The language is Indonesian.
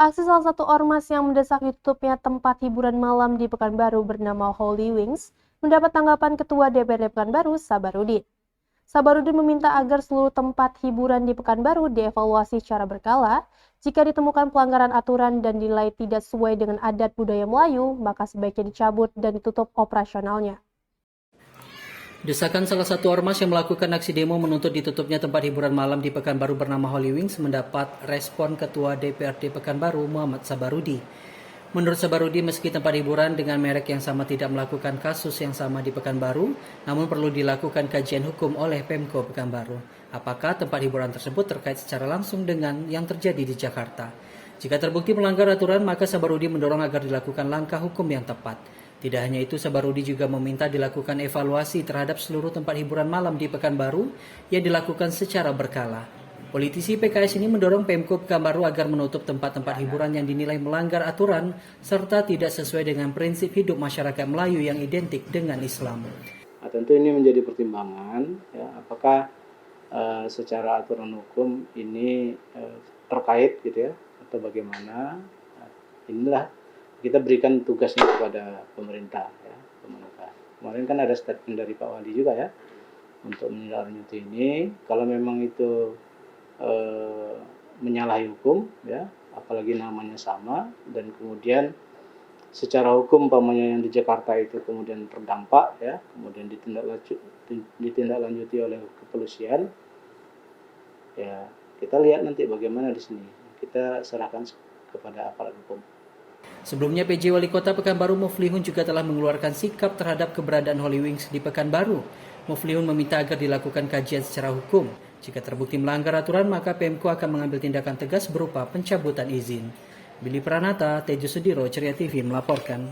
Aksi salah satu ormas yang mendesak ditutupnya tempat hiburan malam di Pekanbaru bernama Holy Wings mendapat tanggapan Ketua DPRD Pekanbaru, Sabarudin. Sabarudin meminta agar seluruh tempat hiburan di Pekanbaru dievaluasi secara berkala. Jika ditemukan pelanggaran aturan dan dinilai tidak sesuai dengan adat budaya Melayu, maka sebaiknya dicabut dan ditutup operasionalnya. Desakan salah satu ormas yang melakukan aksi demo menuntut ditutupnya tempat hiburan malam di Pekanbaru bernama Holy Wings mendapat respon Ketua DPRD Pekanbaru, Muhammad Sabarudi. Menurut Sabarudi, meski tempat hiburan dengan merek yang sama tidak melakukan kasus yang sama di Pekanbaru, namun perlu dilakukan kajian hukum oleh Pemko Pekanbaru. Apakah tempat hiburan tersebut terkait secara langsung dengan yang terjadi di Jakarta? Jika terbukti melanggar aturan, maka Sabarudi mendorong agar dilakukan langkah hukum yang tepat. Tidak hanya itu, Sabarudi juga meminta dilakukan evaluasi terhadap seluruh tempat hiburan malam di Pekanbaru yang dilakukan secara berkala. Politisi PKS ini mendorong Pemko Pekanbaru agar menutup tempat-tempat hiburan yang dinilai melanggar aturan serta tidak sesuai dengan prinsip hidup masyarakat Melayu yang identik dengan Islam. Nah, tentu ini menjadi pertimbangan, ya, apakah secara aturan hukum ini terkait gitu ya, atau bagaimana. Nah, inilah kita berikan tugasnya kepada pemerintah, ya, pemerintah. Kemarin kan ada statement dari Pak Wali juga ya, untuk menindaklanjuti ini. Kalau memang itu menyalahi hukum, ya, apalagi namanya sama, dan kemudian secara hukum umpamanya yang di Jakarta itu kemudian terdampak, ya, kemudian ditindaklanjuti oleh kepolisian, ya kita lihat nanti bagaimana di sini. Kita serahkan kepada aparat hukum. Sebelumnya, PJ Wali Kota Pekanbaru Muflihun juga telah mengeluarkan sikap terhadap keberadaan Holy Wings di Pekanbaru. Muflihun meminta agar dilakukan kajian secara hukum. Jika terbukti melanggar aturan, maka Pemko akan mengambil tindakan tegas berupa pencabutan izin. Billy Pranata, Tejo Sudiro, Ceria TV melaporkan.